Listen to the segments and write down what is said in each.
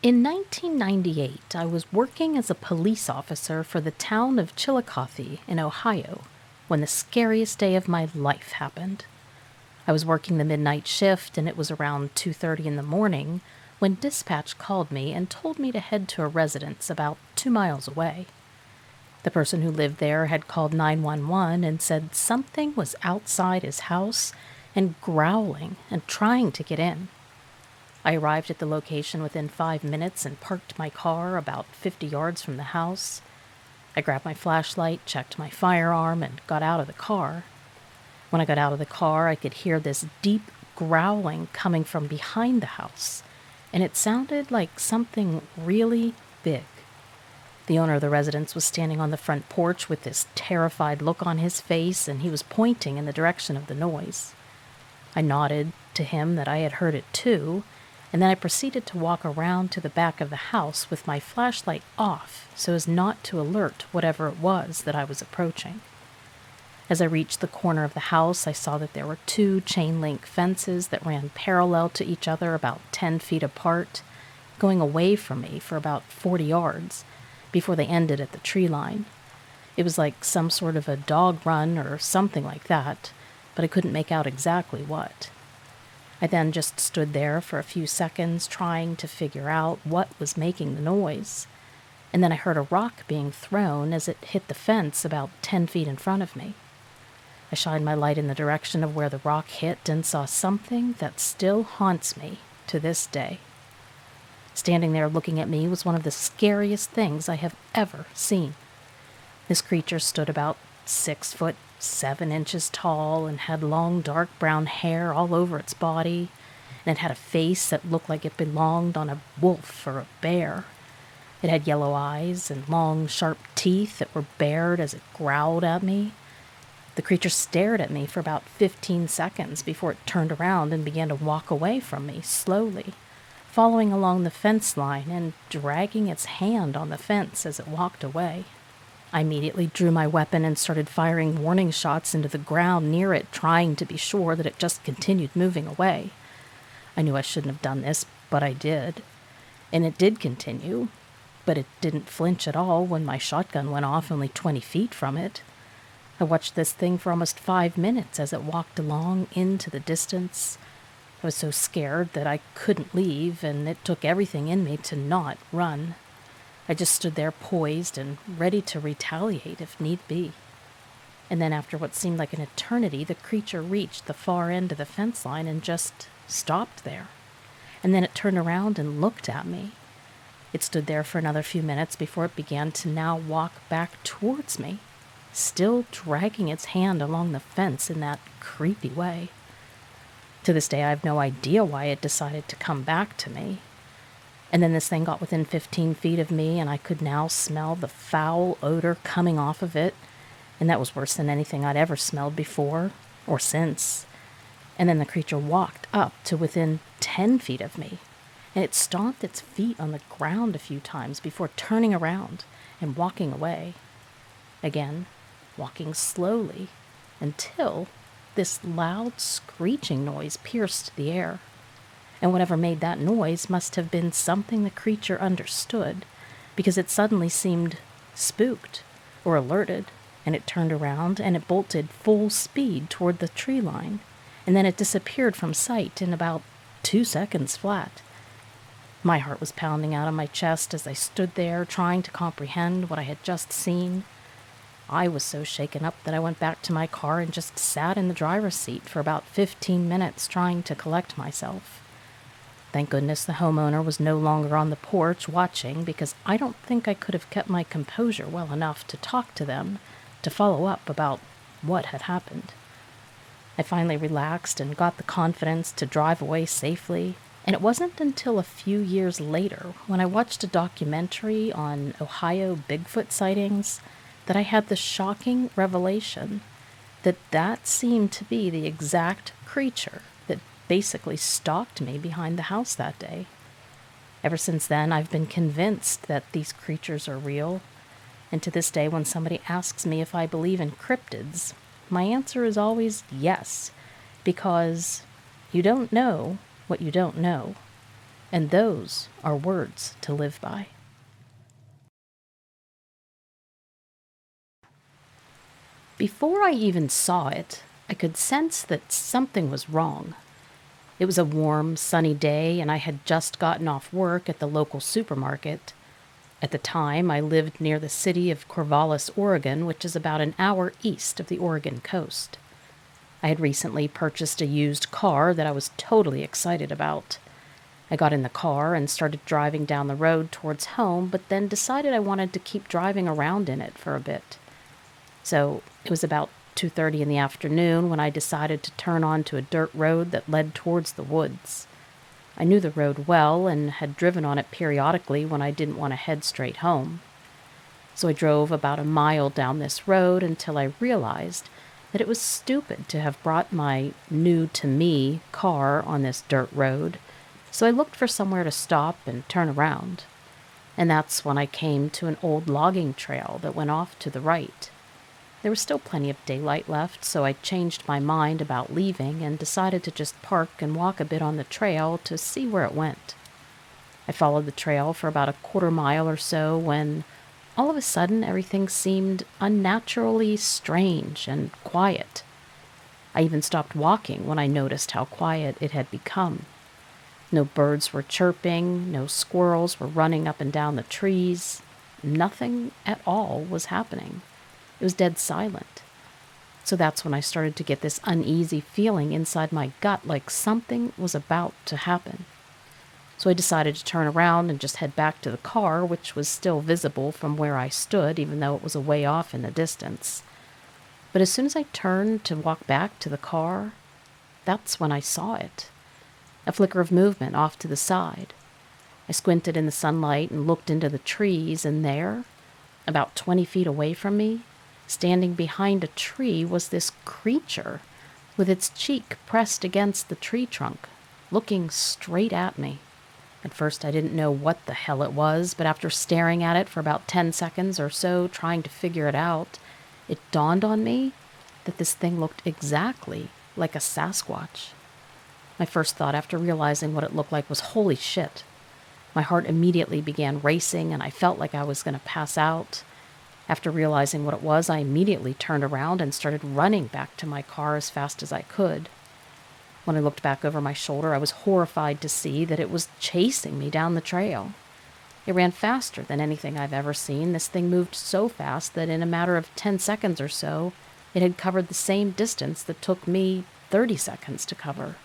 In 1998, I was working as a police officer for the town of Chillicothe in Ohio when the scariest day of my life happened. I was working the midnight shift, and it was around 2:30 in the morning when dispatch called me and told me to head to a residence about 2 miles away. The person who lived there had called 911 and said something was outside his house and growling and trying to get in. I arrived at the location within 5 minutes and parked my car about 50 yards from the house. I grabbed my flashlight, checked my firearm, and got out of the car. When I got out of the car, I could hear this deep growling coming from behind the house, and it sounded like something really big. The owner of the residence was standing on the front porch with this terrified look on his face, and he was pointing in the direction of the noise. I nodded to him that I had heard it too, and then I proceeded to walk around to the back of the house with my flashlight off so as not to alert whatever it was that I was approaching. As I reached the corner of the house, I saw that there were 2 chain-link fences that ran parallel to each other about 10 feet apart, going away from me for about 40 yards before they ended at the tree line. It was like some sort of a dog run or something like that, but I couldn't make out exactly what. I then just stood there for a few seconds trying to figure out what was making the noise, and then I heard a rock being thrown as it hit the fence about 10 feet in front of me. I shined my light in the direction of where the rock hit and saw something that still haunts me to this day. Standing there looking at me was one of the scariest things I have ever seen. This creature stood about 6'7" tall and had long dark brown hair all over its body, and it had a face that looked like it belonged on a wolf or a bear. It had yellow eyes and long sharp teeth that were bared as it growled at me. The creature stared at me for about 15 seconds before it turned around and began to walk away from me slowly, following along the fence line and dragging its hand on the fence as it walked away. I immediately drew my weapon and started firing warning shots into the ground near it, trying to be sure that it just continued moving away. I knew I shouldn't have done this, but I did. And it did continue, but it didn't flinch at all when my shotgun went off only 20 feet from it. I watched this thing for almost 5 minutes as it walked along into the distance. I was so scared that I couldn't leave, and it took everything in me to not run. I just stood there poised and ready to retaliate if need be. And then after what seemed like an eternity, the creature reached the far end of the fence line and just stopped there. And then it turned around and looked at me. It stood there for another few minutes before it began to now walk back towards me, still dragging its hand along the fence in that creepy way. To this day, I have no idea why it decided to come back to me. And then this thing got within 15 feet of me, and I could now smell the foul odor coming off of it, and that was worse than anything I'd ever smelled before, or since. And then the creature walked up to within 10 feet of me, and it stomped its feet on the ground a few times before turning around and walking away. Again, walking slowly, until this loud screeching noise pierced the air. And whatever made that noise must have been something the creature understood, because it suddenly seemed spooked or alerted, and it turned around and it bolted full speed toward the tree line, and then it disappeared from sight in about 2 seconds flat. My heart was pounding out of my chest as I stood there trying to comprehend what I had just seen. I was so shaken up that I went back to my car and just sat in the driver's seat for about 15 minutes trying to collect myself. Thank goodness the homeowner was no longer on the porch watching, because I don't think I could have kept my composure well enough to talk to them to follow up about what had happened. I finally relaxed and got the confidence to drive away safely, and it wasn't until a few years later, when I watched a documentary on Ohio Bigfoot sightings, that I had the shocking revelation that that seemed to be the exact creature that basically stalked me behind the house that day. Ever since then, I've been convinced that these creatures are real, and to this day, when somebody asks me if I believe in cryptids, my answer is always yes, because you don't know what you don't know. And those are words to live by. Before I even saw it, I could sense that something was wrong. It was a warm, sunny day, and I had just gotten off work at the local supermarket. At the time, I lived near the city of Corvallis, Oregon, which is about an hour east of the Oregon coast. I had recently purchased a used car that I was totally excited about. I got in the car and started driving down the road towards home, but then decided I wanted to keep driving around in it for a bit. So it was about 2:30 in the afternoon when I decided to turn onto a dirt road that led towards the woods. I knew the road well and had driven on it periodically when I didn't want to head straight home. So I drove about a mile down this road until I realized that it was stupid to have brought my new-to-me car on this dirt road, so I looked for somewhere to stop and turn around. And that's when I came to an old logging trail that went off to the right. There was still plenty of daylight left, so I changed my mind about leaving and decided to just park and walk a bit on the trail to see where it went. I followed the trail for about a quarter mile or so when, all of a sudden, everything seemed unnaturally strange and quiet. I even stopped walking when I noticed how quiet it had become. No birds were chirping, no squirrels were running up and down the trees. Nothing at all was happening. It was dead silent. So that's when I started to get this uneasy feeling inside my gut, like something was about to happen. So I decided to turn around and just head back to the car, which was still visible from where I stood, even though it was a way off in the distance. But as soon as I turned to walk back to the car, that's when I saw it. A flicker of movement off to the side. I squinted in the sunlight and looked into the trees, and there, about 20 feet away from me, standing behind a tree, was this creature with its cheek pressed against the tree trunk, looking straight at me. At first I didn't know what the hell it was, but after staring at it for about 10 seconds or so, trying to figure it out, it dawned on me that this thing looked exactly like a Sasquatch. My first thought after realizing what it looked like was, holy shit. My heart immediately began racing and I felt like I was going to pass out. After realizing what it was, I immediately turned around and started running back to my car as fast as I could. When I looked back over my shoulder, I was horrified to see that it was chasing me down the trail. It ran faster than anything I've ever seen. This thing moved so fast that in a matter of 10 seconds or so, it had covered the same distance that took me 30 seconds to cover.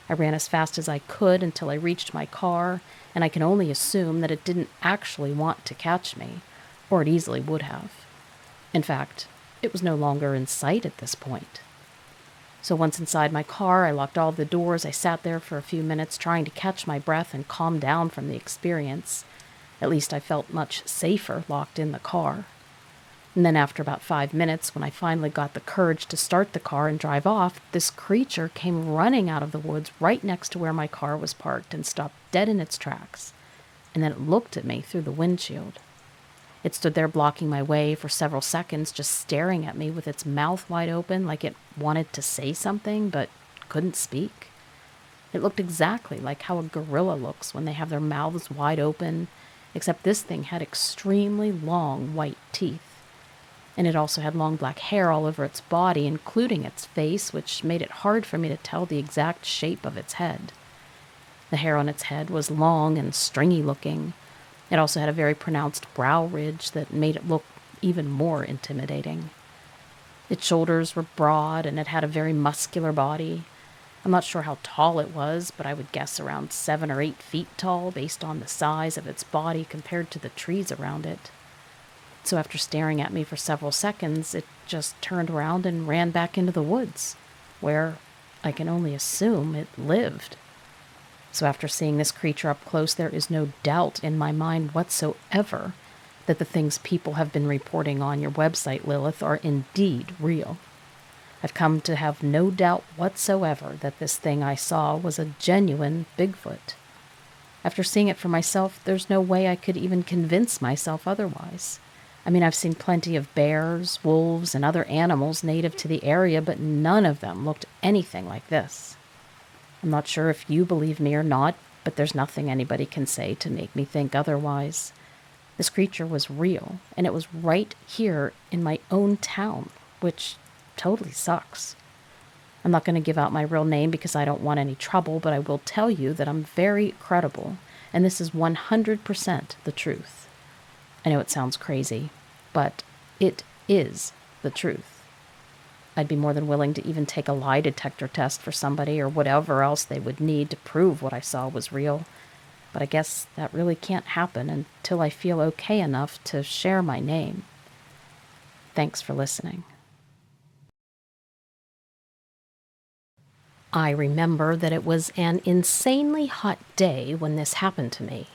I ran as fast as I could until I reached my car, and I can only assume that it didn't actually want to catch me, or it easily would have. In fact, it was no longer in sight at this point. So once inside my car, I locked all the doors. I sat there for a few minutes trying to catch my breath and calm down from the experience. At least I felt much safer locked in the car. And then after about 5 minutes, when I finally got the courage to start the car and drive off, this creature came running out of the woods right next to where my car was parked and stopped dead in its tracks. And then it looked at me through the windshield. It stood there blocking my way for several seconds, just staring at me with its mouth wide open like it wanted to say something but couldn't speak. It looked exactly like how a gorilla looks when they have their mouths wide open, except this thing had extremely long white teeth. And it also had long black hair all over its body, including its face, which made it hard for me to tell the exact shape of its head. The hair on its head was long and stringy looking. It also had a very pronounced brow ridge that made it look even more intimidating. Its shoulders were broad, and it had a very muscular body. I'm not sure how tall it was, but I would guess around 7 or 8 feet tall based on the size of its body compared to the trees around it. So after staring at me for several seconds, it just turned around and ran back into the woods, where I can only assume it lived. So after seeing this creature up close, there is no doubt in my mind whatsoever that the things people have been reporting on your website, Lilith, are indeed real. I've come to have no doubt whatsoever that this thing I saw was a genuine Bigfoot. After seeing it for myself, there's no way I could even convince myself otherwise. I mean, I've seen plenty of bears, wolves, and other animals native to the area, but none of them looked anything like this. I'm not sure if you believe me or not. but there's nothing anybody can say to make me think otherwise. This creature was real, and it was right here in my own town, which totally sucks. I'm not going to give out my real name because I don't want any trouble, but I will tell you that I'm very credible, and this is 100% the truth. I know it sounds crazy, but it is the truth. I'd be more than willing to even take a lie detector test for somebody or whatever else they would need to prove what I saw was real. But I guess that really can't happen until I feel okay enough to share my name. Thanks for listening. I remember that it was an insanely hot day when this happened to me.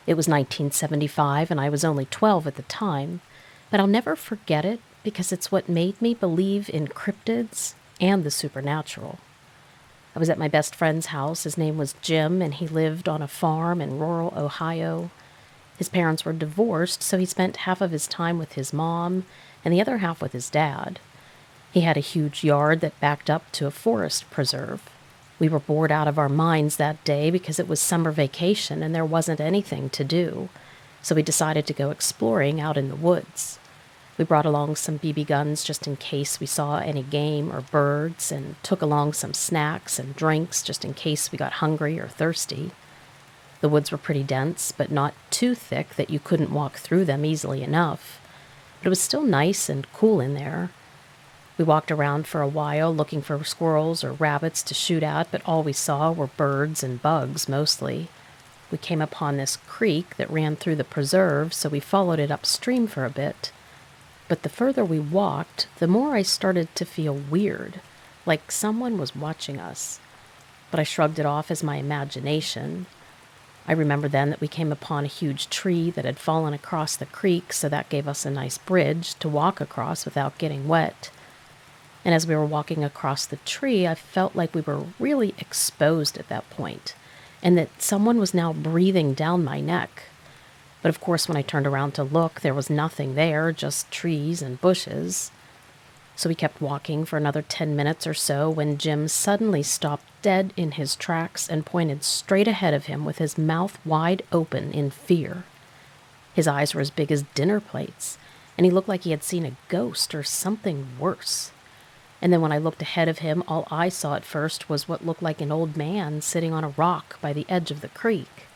It was 1975 and I was only 12 at the time, but I'll never forget it because it's what made me believe in cryptids and the supernatural. I was at my best friend's house. His name was Jim, and he lived on a farm in rural Ohio. His parents were divorced, so he spent half of his time with his mom and the other half with his dad. He had a huge yard that backed up to a forest preserve. We were bored out of our minds that day because it was summer vacation and there wasn't anything to do, so we decided to go exploring out in the woods. We brought along some BB guns just in case we saw any game or birds, and took along some snacks and drinks just in case we got hungry or thirsty. The woods were pretty dense, but not too thick that you couldn't walk through them easily enough. But it was still nice and cool in there. We walked around for a while looking for squirrels or rabbits to shoot at, but all we saw were birds and bugs mostly. We came upon this creek that ran through the preserve, so we followed it upstream for a bit. But the further we walked, the more I started to feel weird, like someone was watching us. But I shrugged it off as my imagination. I remember then that we came upon a huge tree that had fallen across the creek, so that gave us a nice bridge to walk across without getting wet. And as we were walking across the tree, I felt like we were really exposed at that point, and that someone was now breathing down my neck. But of course, when I turned around to look, there was nothing there, just trees and bushes. So we kept walking for another 10 minutes or so when Jim suddenly stopped dead in his tracks and pointed straight ahead of him with his mouth wide open in fear. His eyes were as big as dinner plates, and he looked like he had seen a ghost or something worse. And then when I looked ahead of him, all I saw at first was what looked like an old man sitting on a rock by the edge of the creek.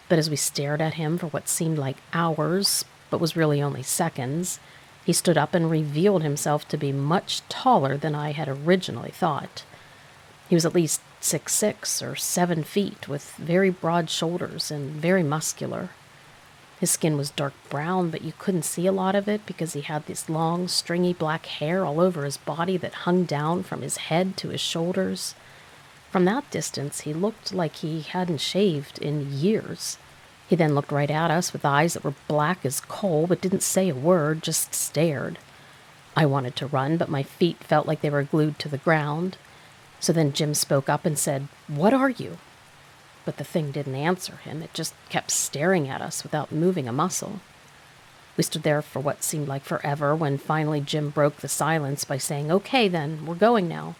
But as we stared at him for what seemed like hours, but was really only seconds, he stood up and revealed himself to be much taller than I had originally thought. He was at least 6'6" or 7 feet, with very broad shoulders and very muscular. His skin was dark brown, but you couldn't see a lot of it because he had this long, stringy black hair all over his body that hung down from his head to his shoulders. From that distance, he looked like he hadn't shaved in years. He then looked right at us with eyes that were black as coal, but didn't say a word, just stared. I wanted to run, but my feet felt like they were glued to the ground. So then Jim spoke up and said, "What are you?" But the thing didn't answer him. It just kept staring at us without moving a muscle. We stood there for what seemed like forever when finally Jim broke the silence by saying, "Okay then, we're going now."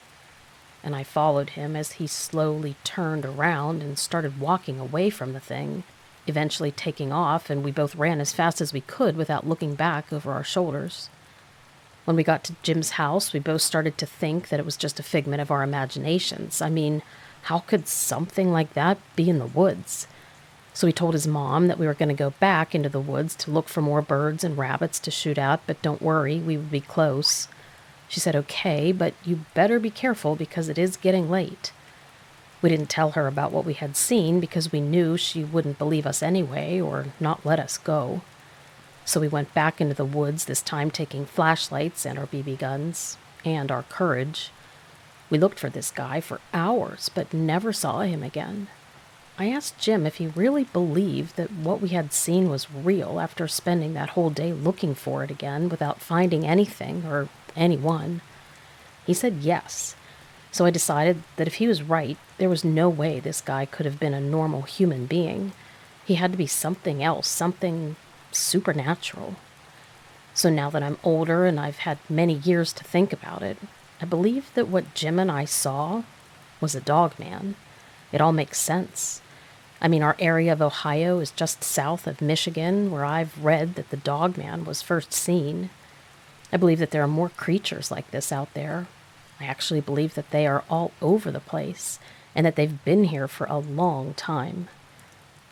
And I followed him as he slowly turned around and started walking away from the thing, eventually taking off, and we both ran as fast as we could without looking back over our shoulders. When we got to Jim's house, we both started to think that it was just a figment of our imaginations. I mean, how could something like that be in the woods? So he told his mom that we were going to go back into the woods to look for more birds and rabbits to shoot at, but don't worry, we would be close. She said, "Okay, but you better be careful because it is getting late." We didn't tell her about what we had seen because we knew she wouldn't believe us anyway or not let us go. So we went back into the woods, this time taking flashlights and our BB guns and our courage. We looked for this guy for hours but never saw him again. I asked Jim if he really believed that what we had seen was real after spending that whole day looking for it again without finding anything or anyone. He said yes. So I decided that if he was right, there was no way this guy could have been a normal human being. He had to be something else, something supernatural. So now that I'm older and I've had many years to think about it, I believe that what Jim and I saw was a dogman. It all makes sense. I mean, our area of Ohio is just south of Michigan, where I've read that the dogman was first seen. I believe that there are more creatures like this out there. I actually believe that they are all over the place, and that they've been here for a long time.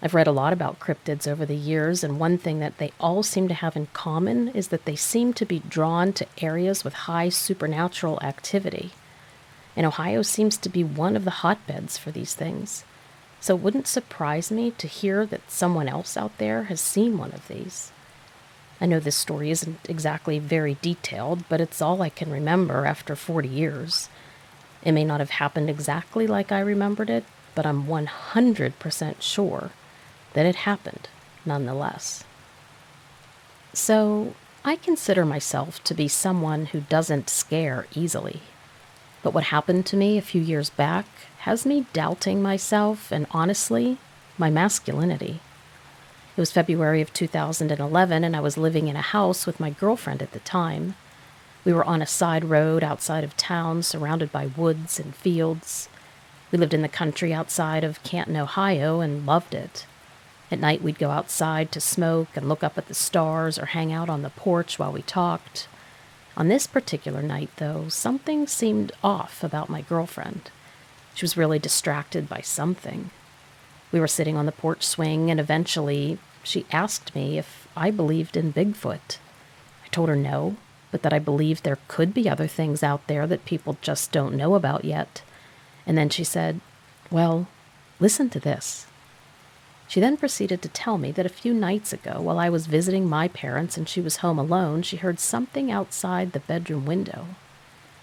I've read a lot about cryptids over the years, and one thing that they all seem to have in common is that they seem to be drawn to areas with high supernatural activity. And Ohio seems to be one of the hotbeds for these things. So it wouldn't surprise me to hear that someone else out there has seen one of these. I know this story isn't exactly very detailed, but it's all I can remember after 40 years. It may not have happened exactly like I remembered it, but I'm 100% sure that it happened nonetheless. So, I consider myself to be someone who doesn't scare easily. But what happened to me a few years back has me doubting myself and, honestly, my masculinity. It was February of 2011, and I was living in a house with my girlfriend at the time. We were on a side road outside of town, surrounded by woods and fields. We lived in the country outside of Canton, Ohio, and loved it. At night, we'd go outside to smoke and look up at the stars or hang out on the porch while we talked. On this particular night, though, something seemed off about my girlfriend. She was really distracted by something. We were sitting on the porch swing, and eventually she asked me if I believed in Bigfoot. I told her no, but that I believed there could be other things out there that people just don't know about yet. And then she said, "Well, listen to this." She then proceeded to tell me that a few nights ago, while I was visiting my parents and she was home alone, she heard something outside the bedroom window.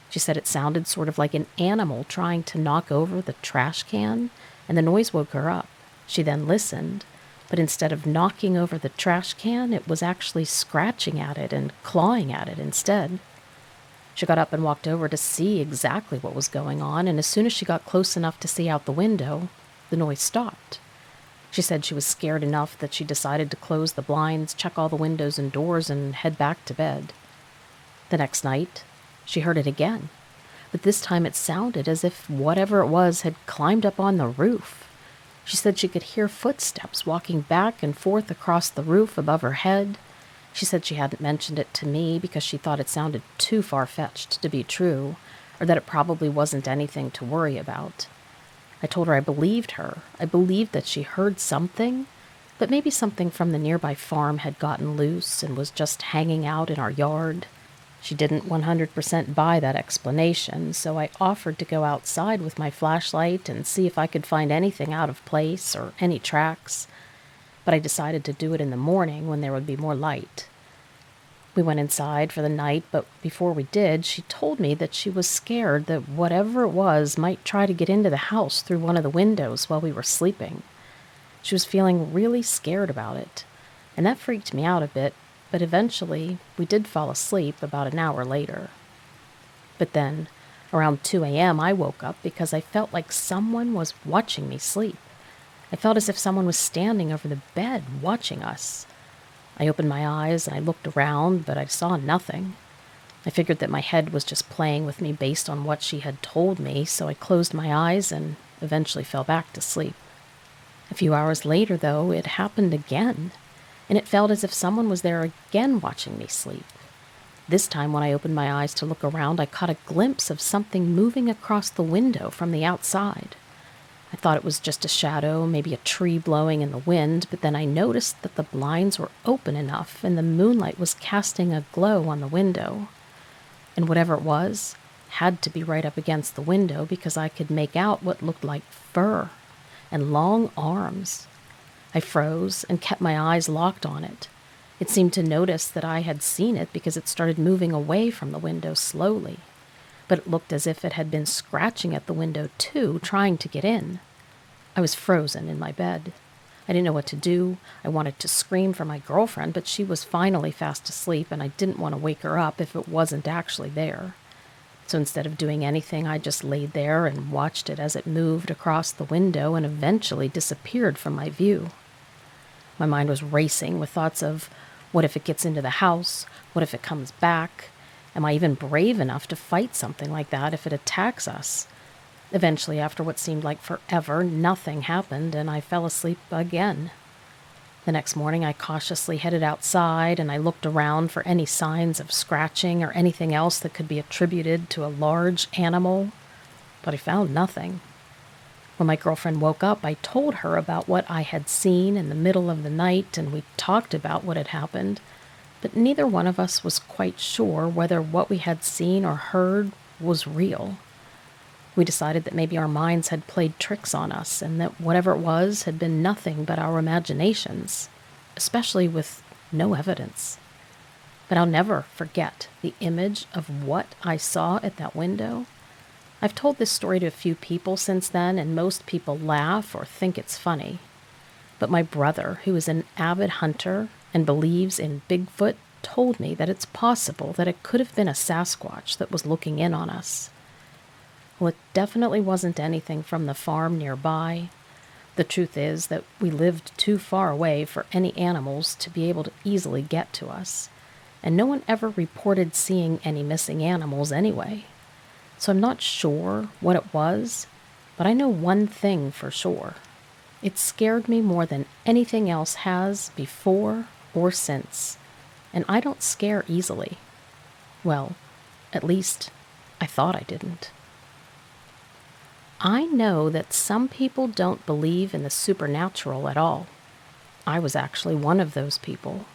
She said it sounded sort of like an animal trying to knock over the trash can, and the noise woke her up. She then listened, but instead of knocking over the trash can, it was actually scratching at it and clawing at it instead. She got up and walked over to see exactly what was going on, and as soon as she got close enough to see out the window, the noise stopped. She said she was scared enough that she decided to close the blinds, check all the windows and doors, and head back to bed. The next night, she heard it again, but this time it sounded as if whatever it was had climbed up on the roof. She said she could hear footsteps walking back and forth across the roof above her head. She said she hadn't mentioned it to me because she thought it sounded too far-fetched to be true, or that it probably wasn't anything to worry about. I told her I believed her. I believed that she heard something, but maybe something from the nearby farm had gotten loose and was just hanging out in our yard. She didn't 100% buy that explanation, so I offered to go outside with my flashlight and see if I could find anything out of place or any tracks, but I decided to do it in the morning when there would be more light. We went inside for the night, but before we did, she told me that she was scared that whatever it was might try to get into the house through one of the windows while we were sleeping. She was feeling really scared about it, and that freaked me out a bit, but eventually we did fall asleep about an hour later. But then, around 2 a.m., I woke up because I felt like someone was watching me sleep. I felt as if someone was standing over the bed watching us. I opened my eyes and I looked around, but I saw nothing. I figured that my head was just playing with me based on what she had told me, so I closed my eyes and eventually fell back to sleep. A few hours later, though, it happened again, and it felt as if someone was there again watching me sleep. This time, when I opened my eyes to look around, I caught a glimpse of something moving across the window from the outside. I thought it was just a shadow, maybe a tree blowing in the wind, but then I noticed that the blinds were open enough and the moonlight was casting a glow on the window. And whatever it was had to be right up against the window because I could make out what looked like fur and long arms. I froze and kept my eyes locked on it. It seemed to notice that I had seen it because it started moving away from the window slowly. But it looked as if it had been scratching at the window too, trying to get in. I was frozen in my bed. I didn't know what to do. I wanted to scream for my girlfriend, but she was finally fast asleep, and I didn't want to wake her up if it wasn't actually there. So instead of doing anything, I just laid there and watched it as it moved across the window and eventually disappeared from my view. My mind was racing with thoughts of, what if it gets into the house? What if it comes back? Am I even brave enough to fight something like that if it attacks us? Eventually, after what seemed like forever, nothing happened and I fell asleep again. The next morning, I cautiously headed outside and I looked around for any signs of scratching or anything else that could be attributed to a large animal, but I found nothing. When my girlfriend woke up, I told her about what I had seen in the middle of the night and we talked about what had happened, but neither one of us was quite sure whether what we had seen or heard was real. We decided that maybe our minds had played tricks on us and that whatever it was had been nothing but our imaginations, especially with no evidence. But I'll never forget the image of what I saw at that window. I've told this story to a few people since then, and most people laugh or think it's funny. But my brother, who is an avid hunter and believes in Bigfoot, told me that it's possible that it could have been a Sasquatch that was looking in on us. Well, it definitely wasn't anything from the farm nearby. The truth is that we lived too far away for any animals to be able to easily get to us, and no one ever reported seeing any missing animals anyway. So I'm not sure what it was, but I know one thing for sure. It scared me more than anything else has before or since, and I don't scare easily. Well, at least I thought I didn't. I know that some people don't believe in the supernatural at all. I was actually one of those people,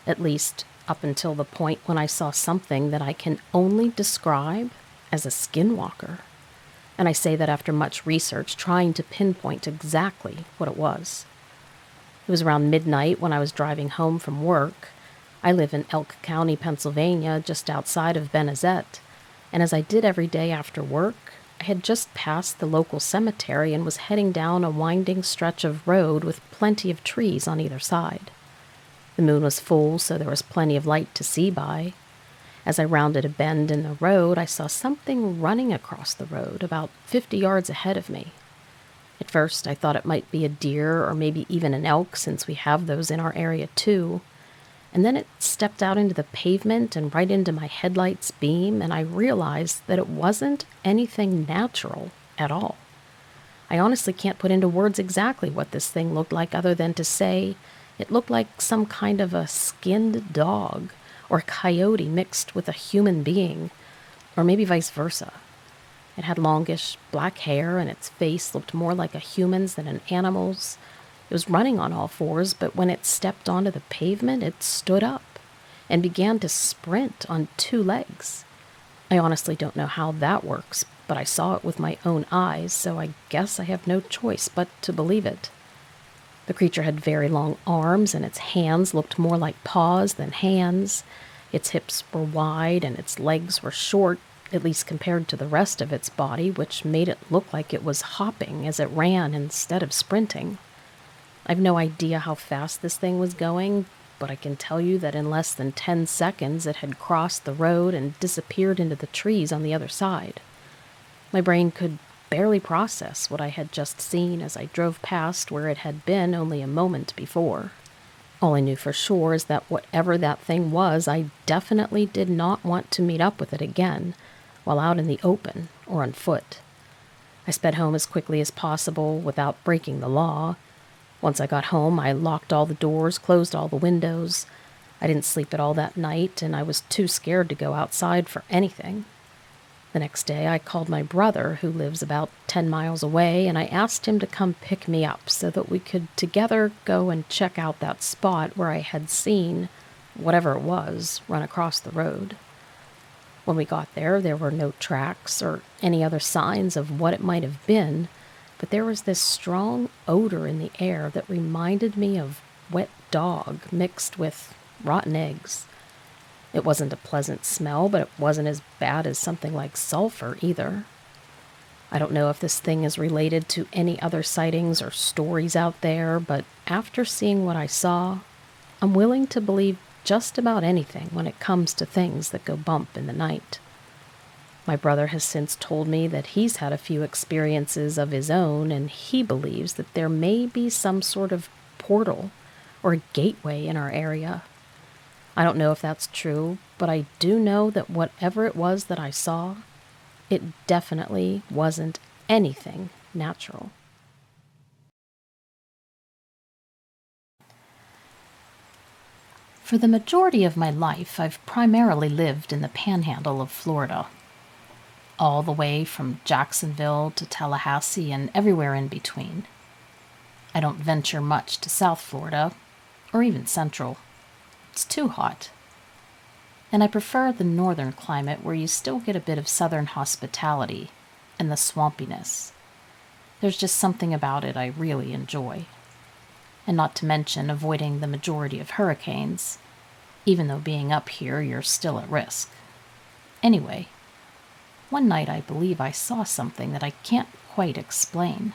at least up until the point when I saw something that I can only describe as a skinwalker. And I say that after much research trying to pinpoint exactly what it was. It was around midnight when I was driving home from work. I live in Elk County, Pennsylvania, just outside of Benezet, and as I did every day after work, I had just passed the local cemetery and was heading down a winding stretch of road with plenty of trees on either side. The moon was full, so there was plenty of light to see by. As I rounded a bend in the road, I saw something running across the road about 50 yards ahead of me. At first, I thought it might be a deer or maybe even an elk, since we have those in our area too. And then it stepped out into the pavement and right into my headlight's beam, and I realized that it wasn't anything natural at all. I honestly can't put into words exactly what this thing looked like other than to say it looked like some kind of a skinned dog or a coyote mixed with a human being, or maybe vice versa. It had longish black hair and its face looked more like a human's than an animal's. It was running on all fours, but when it stepped onto the pavement, it stood up and began to sprint on two legs. I honestly don't know how that works, but I saw it with my own eyes, so I guess I have no choice but to believe it. The creature had very long arms, and its hands looked more like paws than hands. Its hips were wide, and its legs were short, at least compared to the rest of its body, which made it look like it was hopping as it ran instead of sprinting. I've no idea how fast this thing was going, but I can tell you that in less than 10 seconds it had crossed the road and disappeared into the trees on the other side. My brain could barely process what I had just seen as I drove past where it had been only a moment before. All I knew for sure is that whatever that thing was, I definitely did not want to meet up with it again while out in the open or on foot. I sped home as quickly as possible without breaking the law. Once I got home, I locked all the doors, closed all the windows. I didn't sleep at all that night, and I was too scared to go outside for anything. The next day, I called my brother, who lives about 10 miles away, and I asked him to come pick me up so that we could together go and check out that spot where I had seen whatever it was run across the road. When we got there, there were no tracks or any other signs of what it might have been, but there was this strong odor in the air that reminded me of wet dog mixed with rotten eggs. It wasn't a pleasant smell, but it wasn't as bad as something like sulfur either. I don't know if this thing is related to any other sightings or stories out there, but after seeing what I saw, I'm willing to believe just about anything when it comes to things that go bump in the night. My brother has since told me that he's had a few experiences of his own, and he believes that there may be some sort of portal or a gateway in our area. I don't know if that's true, but I do know that whatever it was that I saw, it definitely wasn't anything natural. For the majority of my life, I've primarily lived in the panhandle of Florida, all the way from Jacksonville to Tallahassee and everywhere in between. I don't venture much to South Florida, or even Central. It's too hot. And I prefer the northern climate where you still get a bit of southern hospitality and the swampiness. There's just something about it I really enjoy. And not to mention avoiding the majority of hurricanes, even though being up here you're still at risk. Anyway, one night I believe I saw something that I can't quite explain,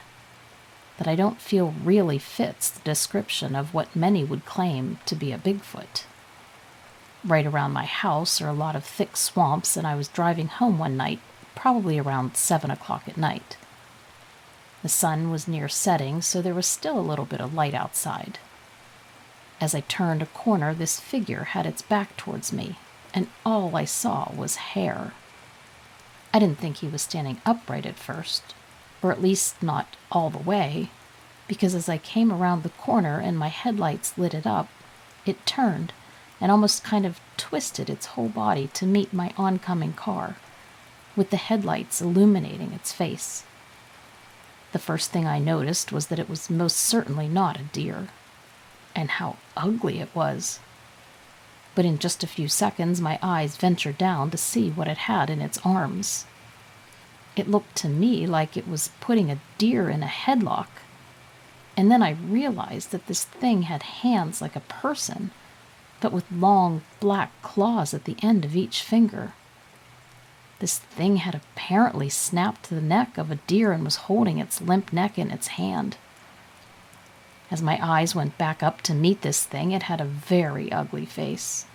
that I don't feel really fits the description of what many would claim to be a Bigfoot. Right around my house are a lot of thick swamps, and I was driving home one night, probably around 7 o'clock at night. The sun was near setting, so there was still a little bit of light outside. As I turned a corner, this figure had its back towards me, and all I saw was hair. I didn't think he was standing upright at first, or at least not all the way, because as I came around the corner and my headlights lit it up, it turned and almost kind of twisted its whole body to meet my oncoming car, with the headlights illuminating its face. The first thing I noticed was that it was most certainly not a deer, and how ugly it was. But in just a few seconds, my eyes ventured down to see what it had in its arms. It looked to me like it was putting a deer in a headlock, and then I realized that this thing had hands like a person, but with long black claws at the end of each finger. This thing had apparently snapped the neck of a deer and was holding its limp neck in its hand. As my eyes went back up to meet this thing, it had a very ugly face.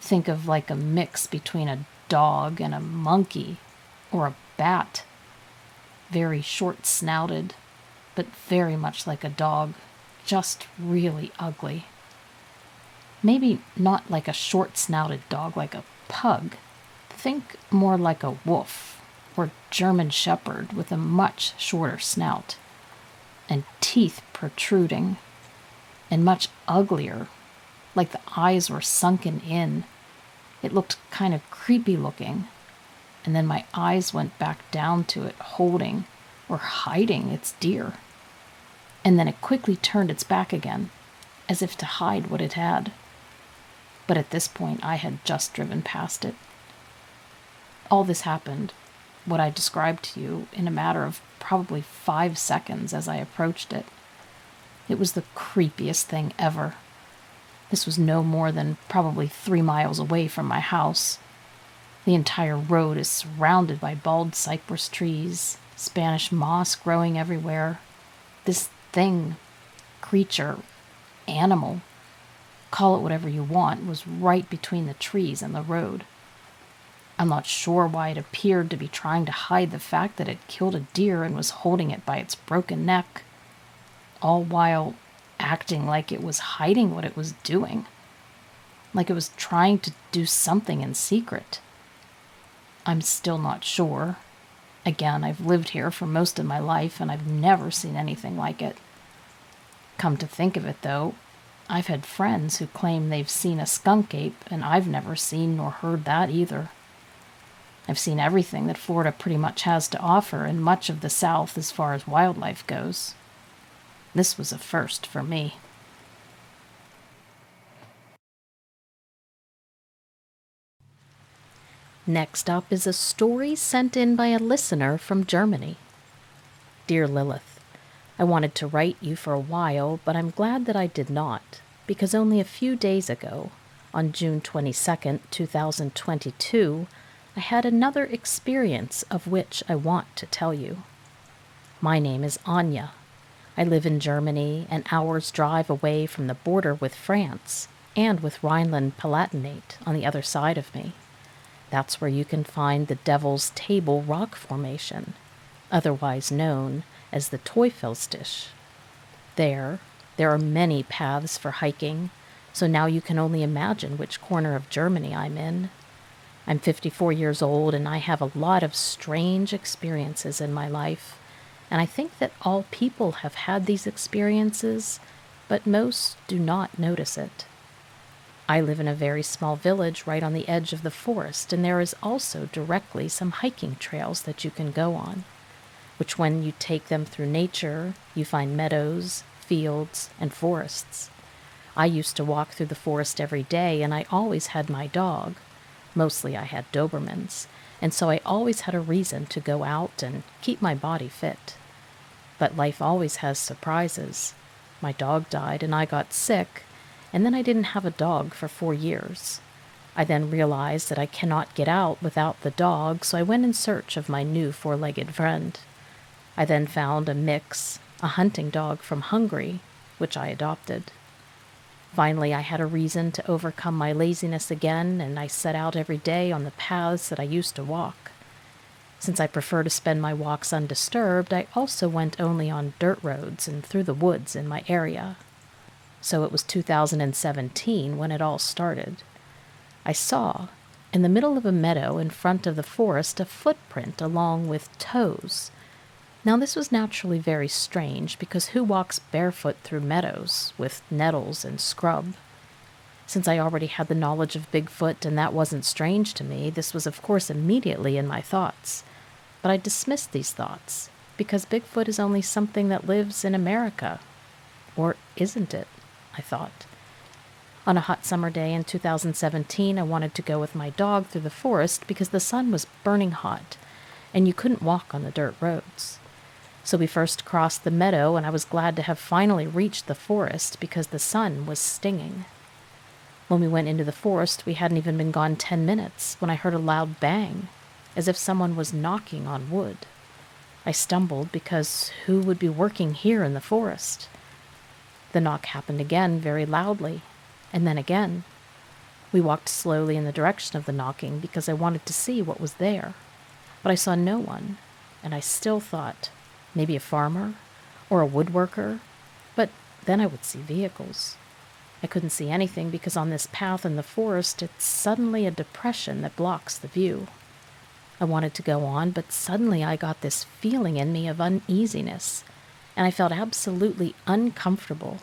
Think of like a mix between a dog and a monkey, or a bat. Very short-snouted, but very much like a dog, just really ugly. Maybe not like a short-snouted dog like a pug. Think more like a wolf or German shepherd with a much shorter snout and teeth protruding, and much uglier, like the eyes were sunken in. It looked kind of creepy looking, and then my eyes went back down to it holding or hiding its deer, and then it quickly turned its back again, as if to hide what it had. But at this point I had just driven past it. All this happened, what I described to you, in a matter of probably 5 seconds as I approached it. It was the creepiest thing ever. This was no more than probably 3 miles away from my house. The entire road is surrounded by bald cypress trees, Spanish moss growing everywhere. This thing, creature, animal, call it whatever you want, was right between the trees and the road. I'm not sure why it appeared to be trying to hide the fact that it killed a deer and was holding it by its broken neck, all while acting like it was hiding what it was doing, like it was trying to do something in secret. I'm still not sure. Again, I've lived here for most of my life, and I've never seen anything like it. Come to think of it, though, I've had friends who claim they've seen a skunk ape, and I've never seen nor heard that either. I've seen everything that Florida pretty much has to offer, and much of the South as far as wildlife goes. This was a first for me. Next up is a story sent in by a listener from Germany. Dear Lilith, I wanted to write you for a while, but I'm glad that I did not, because only a few days ago, on June 22nd, 2022, I had another experience of which I want to tell you. My name is Anya. I live in Germany, an hour's drive away from the border with France and with Rhineland-Palatinate on the other side of me. That's where you can find the Devil's Table rock formation, otherwise known as the Teufelsdish. There are many paths for hiking, so now you can only imagine which corner of Germany I'm in. I'm 54 years old and I have a lot of strange experiences in my life, and I think that all people have had these experiences, but most do not notice it. I live in a very small village right on the edge of the forest, and there is also directly some hiking trails that you can go on, which when you take them through nature, you find meadows, fields, and forests. I used to walk through the forest every day, and I always had my dog. Mostly I had Dobermans, and so I always had a reason to go out and keep my body fit. But life always has surprises. My dog died and I got sick, and then I didn't have a dog for 4 years. I then realized that I cannot get out without the dog, so I went in search of my new four-legged friend. I then found a mix, a hunting dog from Hungary, which I adopted. Finally, I had a reason to overcome my laziness again, and I set out every day on the paths that I used to walk. Since I prefer to spend my walks undisturbed, I also went only on dirt roads and through the woods in my area. So it was 2017 when it all started. I saw, in the middle of a meadow in front of the forest, a footprint along with toes. Now this was naturally very strange, because who walks barefoot through meadows with nettles and scrub? Since I already had the knowledge of Bigfoot and that wasn't strange to me, this was of course immediately in my thoughts. But I dismissed these thoughts, because Bigfoot is only something that lives in America. Or isn't it? I thought. On a hot summer day in 2017, I wanted to go with my dog through the forest because the sun was burning hot, and you couldn't walk on the dirt roads. So we first crossed the meadow, and I was glad to have finally reached the forest because the sun was stinging. When we went into the forest, we hadn't even been gone 10 minutes when I heard a loud bang, as if someone was knocking on wood. I stumbled because who would be working here in the forest? The knock happened again very loudly, and then again. We walked slowly in the direction of the knocking because I wanted to see what was there, but I saw no one, and I still thought, maybe a farmer or a woodworker, but then I would see vehicles. I couldn't see anything because on this path in the forest it's suddenly a depression that blocks the view. I wanted to go on, but suddenly I got this feeling in me of uneasiness, and I felt absolutely uncomfortable,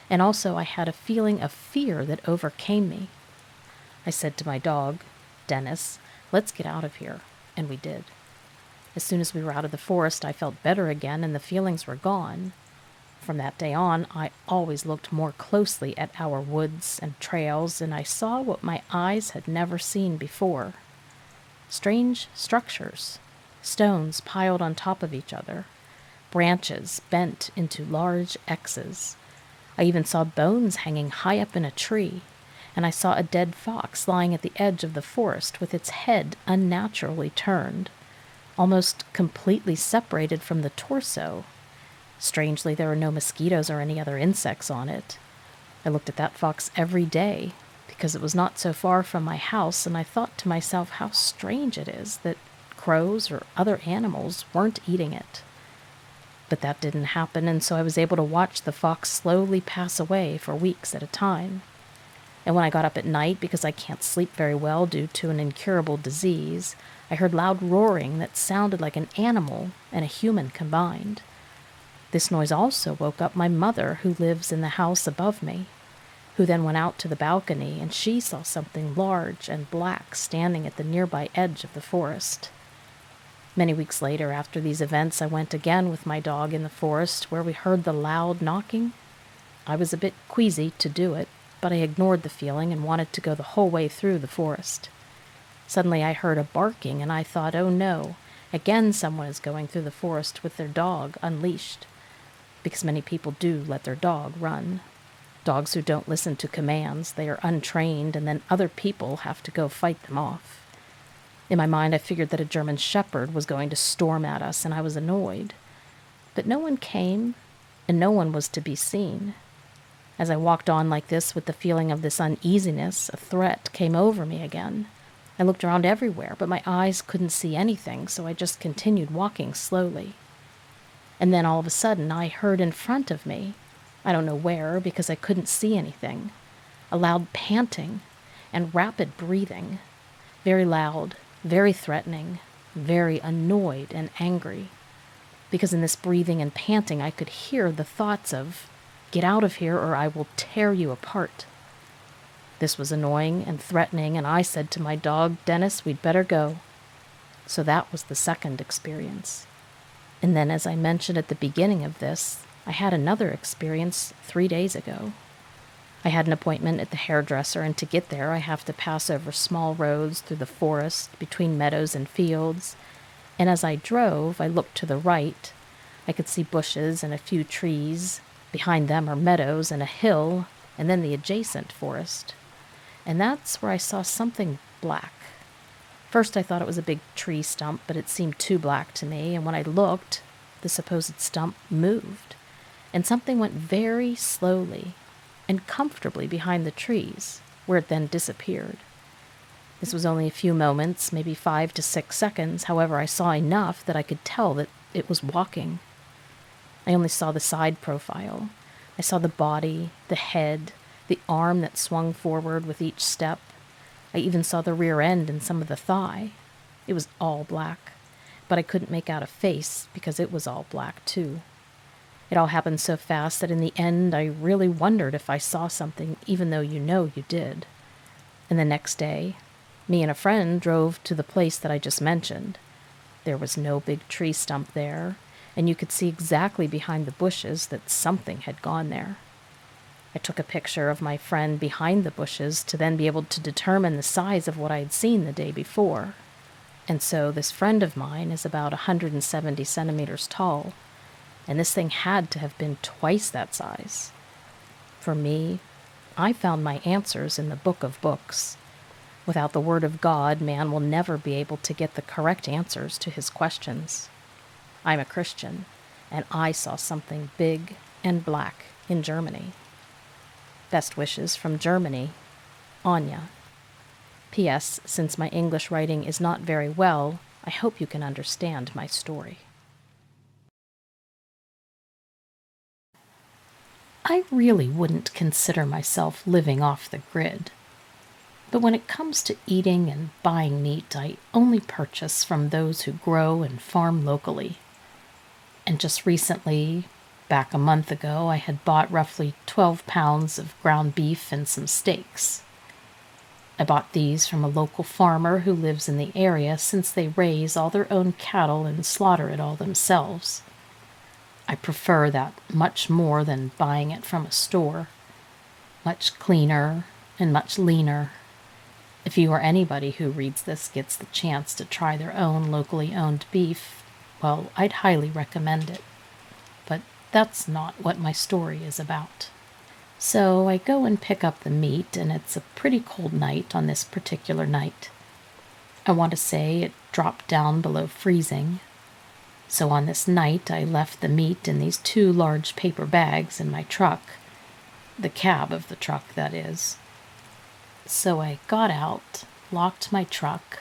and also I had a feeling of fear that overcame me. I said to my dog, Dennis, let's get out of here, and we did. As soon as we were out of the forest, I felt better again and the feelings were gone. From that day on, I always looked more closely at our woods and trails, and I saw what my eyes had never seen before. Strange structures, stones piled on top of each other, branches bent into large X's. I even saw bones hanging high up in a tree, and I saw a dead fox lying at the edge of the forest with its head unnaturally turned, almost completely separated from the torso. Strangely, there were no mosquitoes or any other insects on it. I looked at that fox every day because it was not so far from my house, and I thought to myself how strange it is that crows or other animals weren't eating it. But that didn't happen, and so I was able to watch the fox slowly pass away for weeks at a time. And when I got up at night, because I can't sleep very well due to an incurable disease, I heard loud roaring that sounded like an animal and a human combined. This noise also woke up my mother, who lives in the house above me, who then went out to the balcony, and she saw something large and black standing at the nearby edge of the forest. Many weeks later, after these events, I went again with my dog in the forest, where we heard the loud knocking. I was a bit queasy to do it, but I ignored the feeling and wanted to go the whole way through the forest. Suddenly I heard a barking, and I thought, oh no, again someone is going through the forest with their dog unleashed, because many people do let their dog run. Dogs who don't listen to commands, they are untrained, and then other people have to go fight them off. In my mind, I figured that a German shepherd was going to storm at us, and I was annoyed. But no one came, and no one was to be seen. As I walked on like this with the feeling of this uneasiness, a threat came over me again. I looked around everywhere, but my eyes couldn't see anything, so I just continued walking slowly. And then all of a sudden, I heard in front of me, I don't know where because I couldn't see anything, a loud panting and rapid breathing. very loud, very threatening, very annoyed and angry. Because in this breathing and panting, I could hear the thoughts of, "Get out of here or I will tear you apart." This was annoying and threatening, and I said to my dog, "Dennis, we'd better go." So that was the second experience. And then, as I mentioned at the beginning of this, I had another experience 3 days ago. I had an appointment at the hairdresser, and to get there, I have to pass over small roads through the forest, between meadows and fields. And as I drove, I looked to the right. I could see bushes and a few trees. Behind them are meadows and a hill, and then the adjacent forest. And that's where I saw something black. First I thought it was a big tree stump, but it seemed too black to me, and when I looked, the supposed stump moved, and something went very slowly and comfortably behind the trees, where it then disappeared. This was only a few moments, maybe 5 to 6 seconds. However, I saw enough that I could tell that it was walking. I only saw the side profile. I saw the body, the head, the arm that swung forward with each step. I even saw the rear end and some of the thigh. It was all black, but I couldn't make out a face because it was all black too. It all happened so fast that in the end I really wondered if I saw something, even though you know you did. And the next day, me and a friend drove to the place that I just mentioned. There was no big tree stump there, and you could see exactly behind the bushes that something had gone there. I took a picture of my friend behind the bushes to then be able to determine the size of what I had seen the day before. And so this friend of mine is about 170 centimeters tall, and this thing had to have been twice that size. For me, I found my answers in the book of books. Without the word of God, man will never be able to get the correct answers to his questions. I'm a Christian, and I saw something big and black in Germany. Best wishes from Germany, Anya. P.S. Since my English writing is not very well, I hope you can understand my story. I really wouldn't consider myself living off the grid. But when it comes to eating and buying meat, I only purchase from those who grow and farm locally. And just recently, back a month ago, I had bought roughly 12 pounds of ground beef and some steaks. I bought these from a local farmer who lives in the area since they raise all their own cattle and slaughter it all themselves. I prefer that much more than buying it from a store. Much cleaner and much leaner. If you or anybody who reads this gets the chance to try their own locally owned beef, well, I'd highly recommend it. But that's not what my story is about. So I go and pick up the meat, and it's a pretty cold night on this particular night. I want to say it dropped down below freezing. So on this night, I left the meat in these 2 large paper bags in my truck. The cab of the truck, that is. So I got out, locked my truck,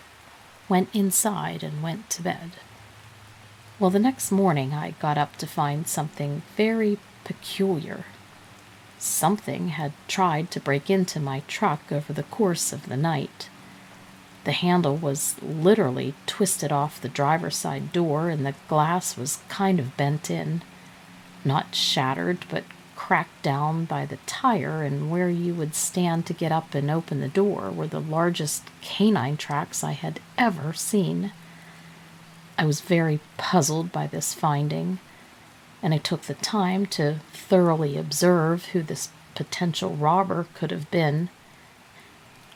went inside, and went to bed. Well, the next morning I got up to find something very peculiar. Something had tried to break into my truck over the course of the night. The handle was literally twisted off the driver's side door, and the glass was kind of bent in. Not shattered, but cracked down by the tire, and where you would stand to get up and open the door were the largest canine tracks I had ever seen. I was very puzzled by this finding, and I took the time to thoroughly observe who this potential robber could have been.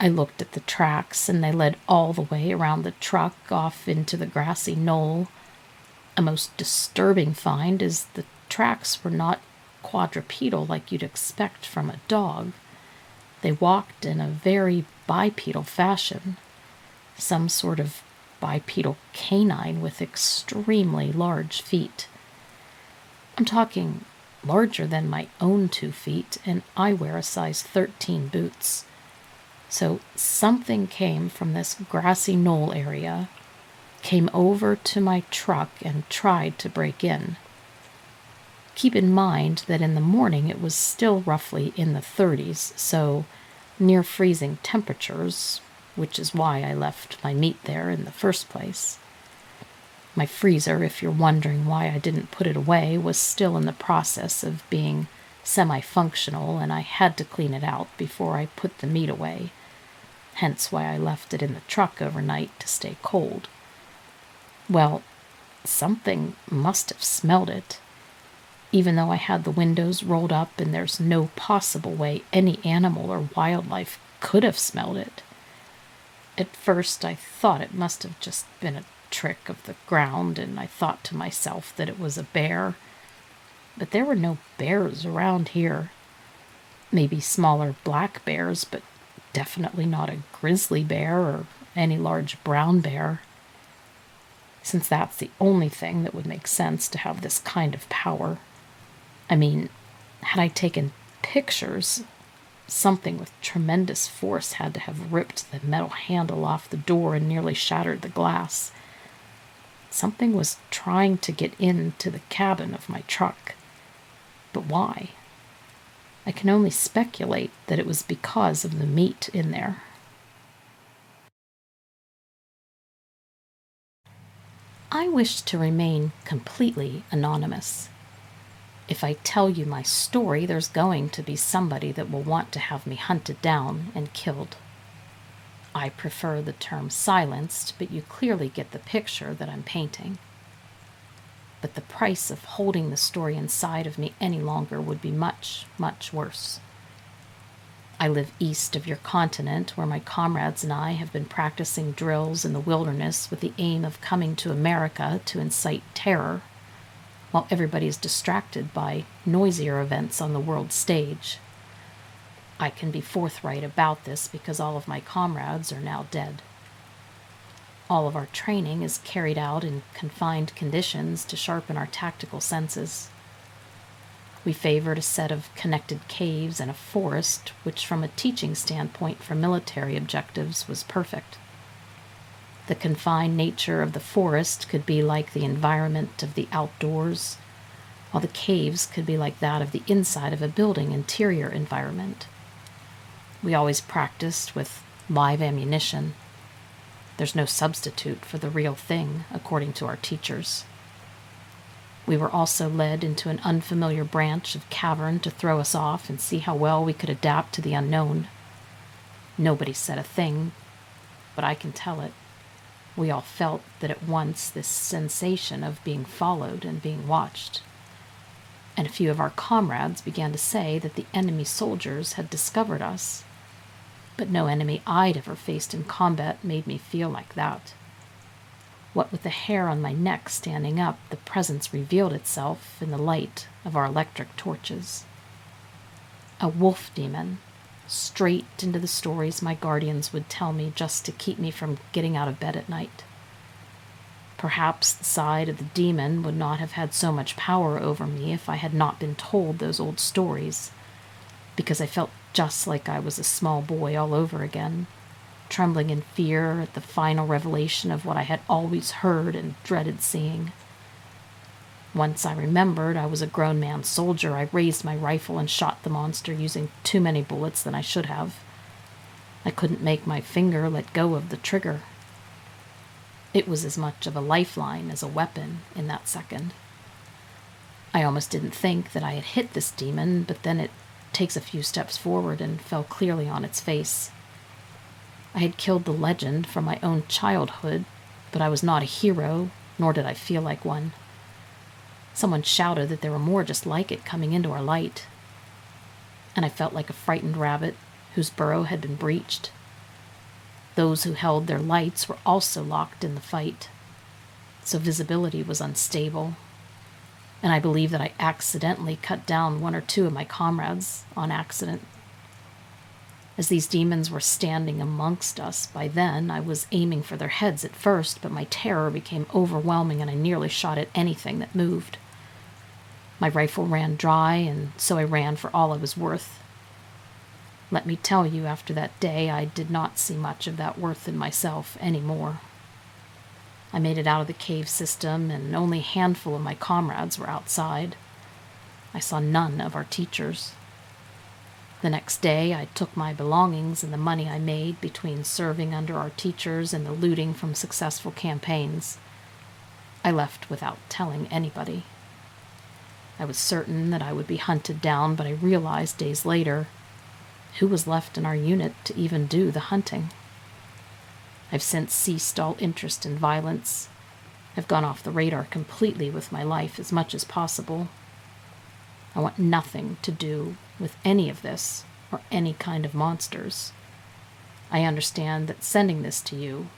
I looked at the tracks, and they led all the way around the truck off into the grassy knoll. A most disturbing find is the tracks were not quadrupedal like you'd expect from a dog. They walked in a very bipedal fashion, some sort of bipedal canine with extremely large feet. I'm talking larger than my own 2 feet, and I wear a size 13 boots. So something came from this grassy knoll area, came over to my truck, and tried to break in. Keep in mind that in the morning it was still roughly in the 30s, so near freezing temperatures, which is why I left my meat there in the first place. My freezer, if you're wondering why I didn't put it away, was still in the process of being semi-functional, and I had to clean it out before I put the meat away, hence why I left it in the truck overnight to stay cold. Well, something must have smelled it, even though I had the windows rolled up and there's no possible way any animal or wildlife could have smelled it. At first I thought it must have just been a trick of the ground, and I thought to myself that it was a bear, but there were no bears around here. Maybe smaller black bears, but definitely not a grizzly bear or any large brown bear, since that's the only thing that would make sense to have this kind of power. I mean, had I taken pictures, something with tremendous force had to have ripped the metal handle off the door and nearly shattered the glass. Something was trying to get into the cabin of my truck. But why? I can only speculate that it was because of the meat in there. I wish to remain completely anonymous. If I tell you my story, there's going to be somebody that will want to have me hunted down and killed. I prefer the term silenced, but you clearly get the picture that I'm painting. But the price of holding the story inside of me any longer would be much, much worse. I live east of your continent, where my comrades and I have been practicing drills in the wilderness with the aim of coming to America to incite terror, while everybody is distracted by noisier events on the world stage. I can be forthright about this because all of my comrades are now dead. All of our training is carried out in confined conditions to sharpen our tactical senses. We favored a set of connected caves and a forest, which from a teaching standpoint for military objectives was perfect. The confined nature of the forest could be like the environment of the outdoors, while the caves could be like that of the inside of a building interior environment. We always practiced with live ammunition. There's no substitute for the real thing, according to our teachers. We were also led into an unfamiliar branch of cavern to throw us off and see how well we could adapt to the unknown. Nobody said a thing, but I can tell it. We all felt that at once this sensation of being followed and being watched. And a few of our comrades began to say that the enemy soldiers had discovered us. But no enemy I'd ever faced in combat made me feel like that. What with the hair on my neck standing up, the presence revealed itself in the light of our electric torches. A wolf demon, straight into the stories my guardians would tell me just to keep me from getting out of bed at night. Perhaps the side of the demon would not have had so much power over me if I had not been told those old stories, because I felt just like I was a small boy all over again, trembling in fear at the final revelation of what I had always heard and dreaded seeing. Once I remembered I was a grown man soldier, I raised my rifle and shot the monster using too many bullets than I should have. I couldn't make my finger let go of the trigger. It was as much of a lifeline as a weapon in that second. I almost didn't think that I had hit this demon, but then it takes a few steps forward and fell clearly on its face. I had killed the legend from my own childhood, but I was not a hero, nor did I feel like one. Someone shouted that there were more just like it coming into our light, and I felt like a frightened rabbit whose burrow had been breached. Those who held their lights were also locked in the fight, so visibility was unstable, and I believe that I accidentally cut down one or two of my comrades on accident. As these demons were standing amongst us, by then I was aiming for their heads at first, but my terror became overwhelming and I nearly shot at anything that moved. My rifle ran dry, and so I ran for all I was worth. Let me tell you, after that day, I did not see much of that worth in myself anymore. I made it out of the cave system, and only a handful of my comrades were outside. I saw none of our teachers. The next day, I took my belongings and the money I made between serving under our teachers and the looting from successful campaigns. I left without telling anybody. I was certain that I would be hunted down, but I realized days later who was left in our unit to even do the hunting. I've since ceased all interest in violence. I've gone off the radar completely with my life as much as possible. I want nothing to do with any of this or any kind of monsters. I understand that sending this to you,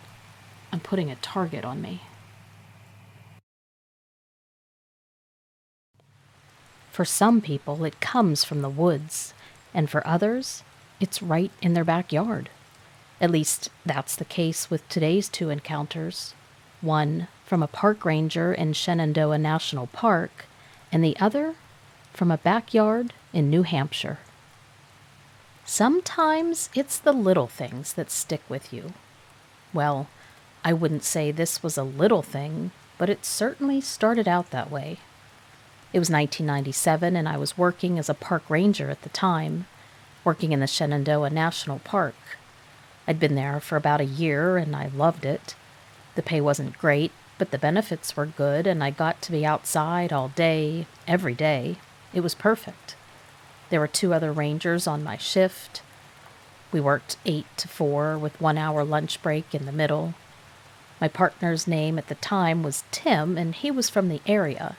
I'm putting a target on me. For some people, it comes from the woods, and for others, it's right in their backyard. At least, that's the case with today's two encounters. One from a park ranger in Shenandoah National Park, and the other from a backyard in New Hampshire. Sometimes it's the little things that stick with you. Well, I wouldn't say this was a little thing, but it certainly started out that way. It was 1997, and I was working as a park ranger at the time, working in the Shenandoah National Park. I'd been there for about a year, and I loved it. The pay wasn't great, but the benefits were good, and I got to be outside all day, every day. It was perfect. There were 2 other rangers on my shift. We worked 8 to 4 with 1 hour lunch break in the middle. My partner's name at the time was Tim, and he was from the area,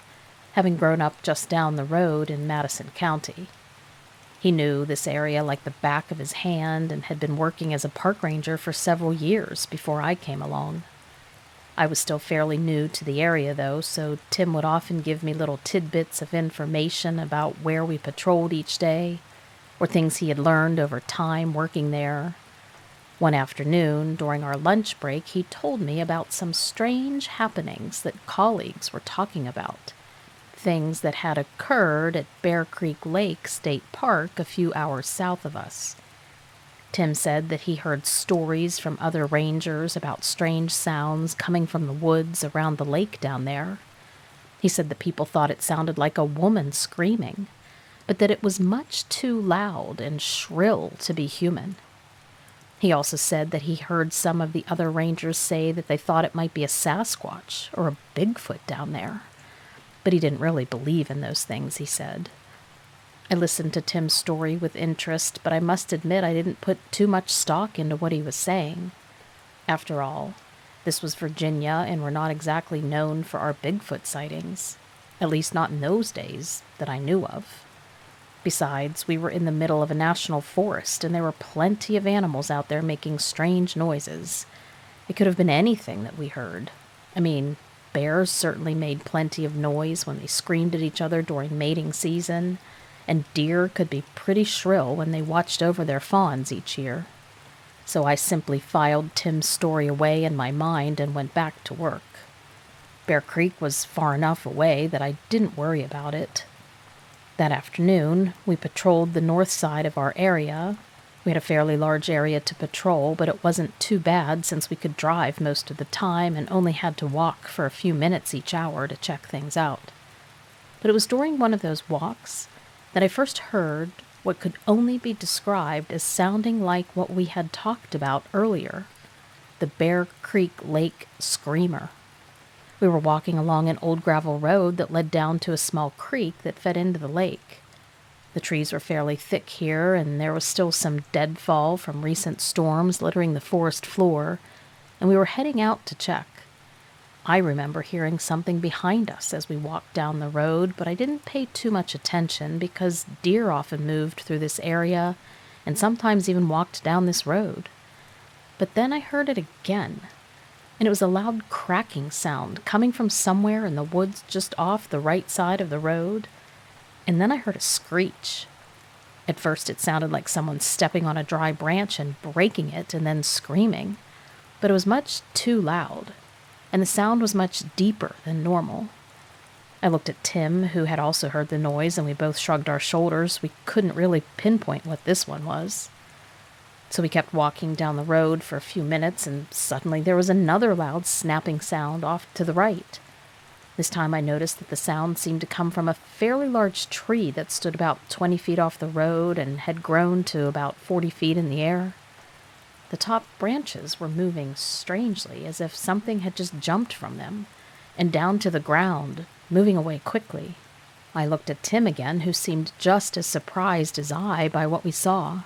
having grown up just down the road in Madison County. He knew this area like the back of his hand and had been working as a park ranger for several years before I came along. I was still fairly new to the area, though, so Tim would often give me little tidbits of information about where we patrolled each day, or things he had learned over time working there. One afternoon, during our lunch break, he told me about some strange happenings that colleagues were talking about. Things that had occurred at Bear Creek Lake State Park a few hours south of us. Tim said that he heard stories from other rangers about strange sounds coming from the woods around the lake down there. He said that people thought it sounded like a woman screaming, but that it was much too loud and shrill to be human. He also said that he heard some of the other rangers say that they thought it might be a Sasquatch or a Bigfoot down there. But he didn't really believe in those things, he said. I listened to Tim's story with interest, but I must admit I didn't put too much stock into what he was saying. After all, this was Virginia, and we're not exactly known for our Bigfoot sightings, at least not in those days that I knew of. Besides, we were in the middle of a national forest, and there were plenty of animals out there making strange noises. It could have been anything that we heard. I mean, bears certainly made plenty of noise when they screamed at each other during mating season, and deer could be pretty shrill when they watched over their fawns each year. So I simply filed Tim's story away in my mind and went back to work. Bear Creek was far enough away that I didn't worry about it. That afternoon, we patrolled the north side of our area. We had a fairly large area to patrol, but it wasn't too bad since we could drive most of the time and only had to walk for a few minutes each hour to check things out. But it was during one of those walks that I first heard what could only be described as sounding like what we had talked about earlier, the Bear Creek Lake Screamer. We were walking along an old gravel road that led down to a small creek that fed into the lake. The trees were fairly thick here, and there was still some deadfall from recent storms littering the forest floor, and we were heading out to check. I remember hearing something behind us as we walked down the road, but I didn't pay too much attention because deer often moved through this area and sometimes even walked down this road. But then I heard it again, and it was a loud cracking sound coming from somewhere in the woods just off the right side of the road. And then I heard a screech. At first it sounded like someone stepping on a dry branch and breaking it and then screaming, but it was much too loud, and the sound was much deeper than normal. I looked at Tim, who had also heard the noise, and we both shrugged our shoulders. We couldn't really pinpoint what this one was. So we kept walking down the road for a few minutes, and suddenly there was another loud snapping sound off to the right. This time I noticed that the sound seemed to come from a fairly large tree that stood about 20 feet off the road and had grown to about 40 feet in the air. The top branches were moving strangely, as if something had just jumped from them, and down to the ground, moving away quickly. I looked at Tim again, who seemed just as surprised as I by what we saw,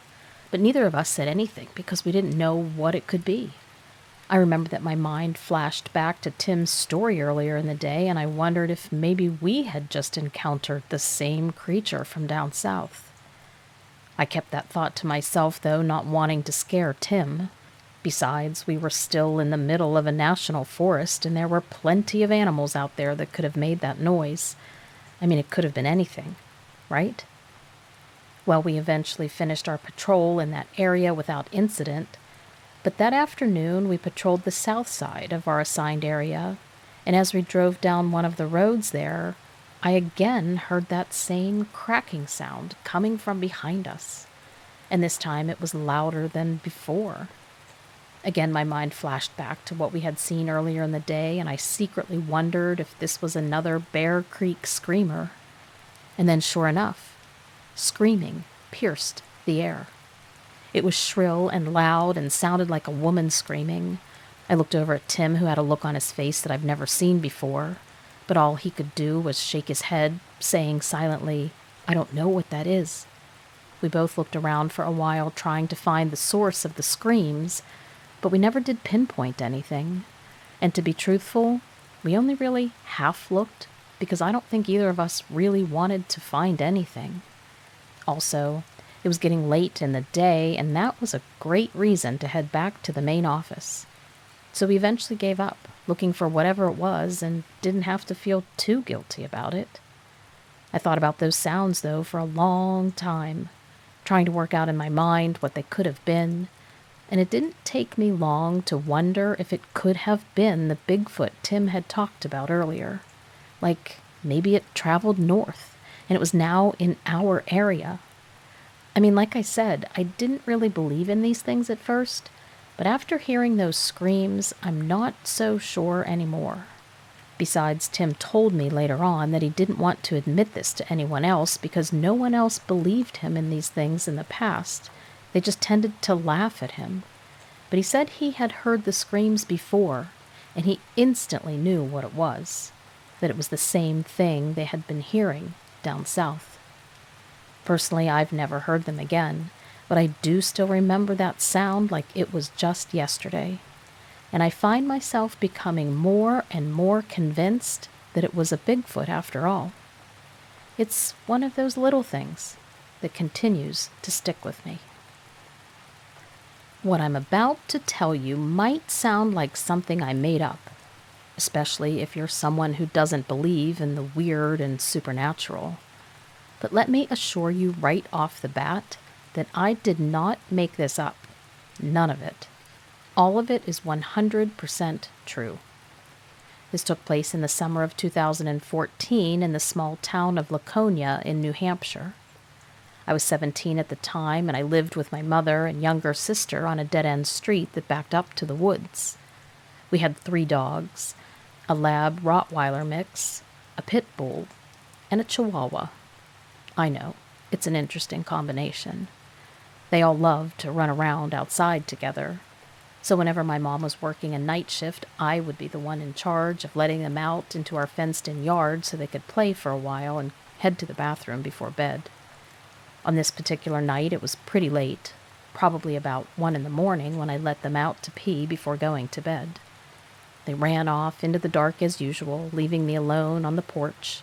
but neither of us said anything because we didn't know what it could be. I remember that my mind flashed back to Tim's story earlier in the day, and I wondered if maybe we had just encountered the same creature from down south. I kept that thought to myself, though, not wanting to scare Tim. Besides, we were still in the middle of a national forest, and there were plenty of animals out there that could have made that noise. I mean, it could have been anything, right? Well, we eventually finished our patrol in that area without incident, but that afternoon we patrolled the south side of our assigned area, and as we drove down one of the roads there, I again heard that same cracking sound coming from behind us, and this time it was louder than before. Again, my mind flashed back to what we had seen earlier in the day, and I secretly wondered if this was another Bear Creek screamer. And then, sure enough, screaming pierced the air. It was shrill and loud and sounded like a woman screaming. I looked over at Tim, who had a look on his face that I've never seen before, but all he could do was shake his head, saying silently, "I don't know what that is." We both looked around for a while, trying to find the source of the screams, but we never did pinpoint anything. And to be truthful, we only really half looked, because I don't think either of us really wanted to find anything. Also, it was getting late in the day, and that was a great reason to head back to the main office. So we eventually gave up, looking for whatever it was, and didn't have to feel too guilty about it. I thought about those sounds, though, for a long time, trying to work out in my mind what they could have been, and it didn't take me long to wonder if it could have been the Bigfoot Tim had talked about earlier. Like, maybe it traveled north, and it was now in our area. I mean, like I said, I didn't really believe in these things at first, but after hearing those screams, I'm not so sure anymore. Besides, Tim told me later on that he didn't want to admit this to anyone else because no one else believed him in these things in the past. They just tended to laugh at him. But he said he had heard the screams before, and he instantly knew what it was, that it was the same thing they had been hearing down south. Personally, I've never heard them again, but I do still remember that sound like it was just yesterday. And I find myself becoming more and more convinced that it was a Bigfoot after all. It's one of those little things that continues to stick with me. What I'm about to tell you might sound like something I made up, especially if you're someone who doesn't believe in the weird and supernatural. But let me assure you right off the bat that I did not make this up. None of it. All of it is 100% true. This took place in the summer of 2014 in the small town of Laconia in New Hampshire. I was 17 at the time, and I lived with my mother and younger sister on a dead-end street that backed up to the woods. We had 3 dogs, a lab Rottweiler mix, a pit bull, and a chihuahua. I know, it's an interesting combination. They all loved to run around outside together. So whenever my mom was working a night shift, I would be the one in charge of letting them out into our fenced-in yard so they could play for a while and head to the bathroom before bed. On this particular night, it was pretty late, probably about 1 a.m. when I let them out to pee before going to bed. They ran off into the dark as usual, leaving me alone on the porch.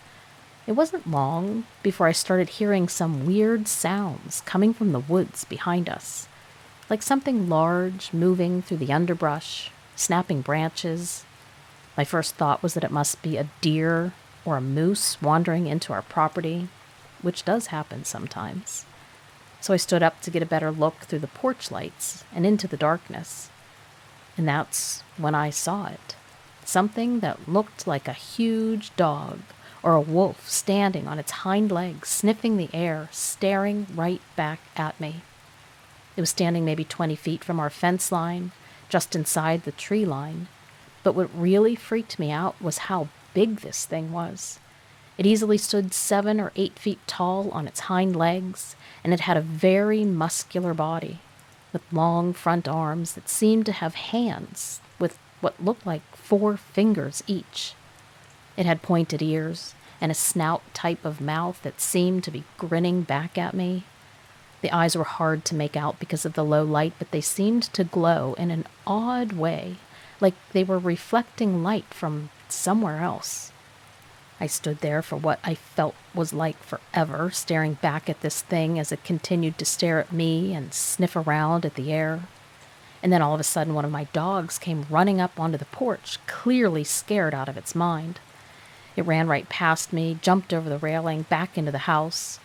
It wasn't long before I started hearing some weird sounds coming from the woods behind us, like something large moving through the underbrush, snapping branches. My first thought was that it must be a deer or a moose wandering into our property, which does happen sometimes. So I stood up to get a better look through the porch lights and into the darkness. And that's when I saw it. Something that looked like a huge dog or a wolf standing on its hind legs, sniffing the air, staring right back at me. It was standing maybe 20 feet from our fence line, just inside the tree line. But what really freaked me out was how big this thing was. It easily stood 7 or 8 feet tall on its hind legs, and it had a very muscular body, with long front arms that seemed to have hands with what looked like 4 fingers each. It had pointed ears and a snout type of mouth that seemed to be grinning back at me. The eyes were hard to make out because of the low light, but they seemed to glow in an odd way, like they were reflecting light from somewhere else. I stood there for what I felt was like forever, staring back at this thing as it continued to stare at me and sniff around at the air. And then all of a sudden, one of my dogs came running up onto the porch, clearly scared out of its mind. It ran right past me, jumped over the railing, back into the house.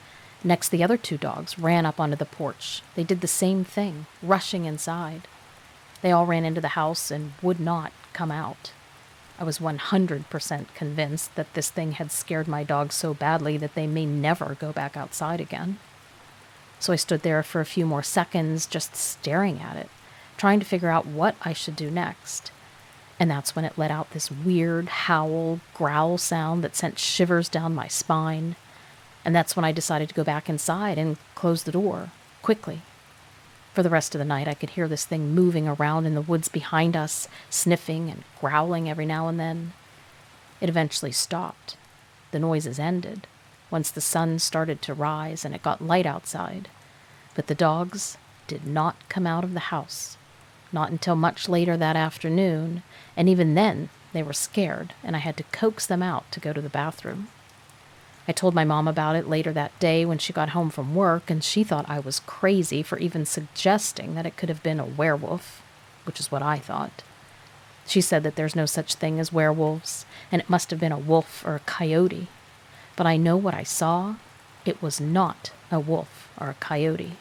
Next, the other 2 dogs ran up onto the porch. They did the same thing, rushing inside. They all ran into the house and would not come out. I was 100% convinced that this thing had scared my dogs so badly that they may never go back outside again. So I stood there for a few more seconds, just staring at it, trying to figure out what I should do next. And that's when it let out this weird howl, growl sound that sent shivers down my spine. And that's when I decided to go back inside and close the door, quickly. For the rest of the night, I could hear this thing moving around in the woods behind us, sniffing and growling every now and then. It eventually stopped. The noises ended once the sun started to rise and it got light outside. But the dogs did not come out of the house. Not until much later that afternoon, and even then they were scared, and I had to coax them out to go to the bathroom. I told my mom about it later that day when she got home from work, and she thought I was crazy for even suggesting that it could have been a werewolf, which is what I thought. She said that there's no such thing as werewolves, and it must have been a wolf or a coyote. But I know what I saw. It was not a wolf or a coyote.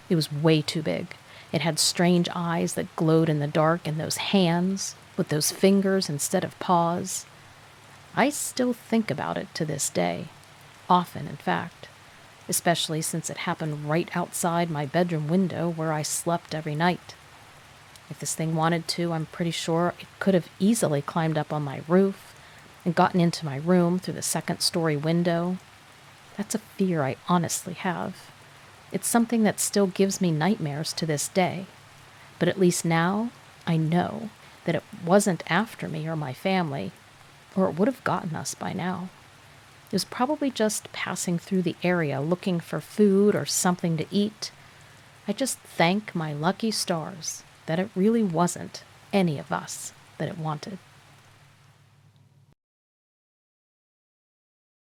It was way too big. It had strange eyes that glowed in the dark, and those hands with those fingers instead of paws. I still think about it to this day. Often, in fact. Especially since it happened right outside my bedroom window where I slept every night. If this thing wanted to, I'm pretty sure it could have easily climbed up on my roof and gotten into my room through the 2nd-story window. That's a fear I honestly have. It's something that still gives me nightmares to this day. But at least now, I know that it wasn't after me or my family, or it would have gotten us by now. It was probably just passing through the area looking for food or something to eat. I just thank my lucky stars that it really wasn't any of us that it wanted.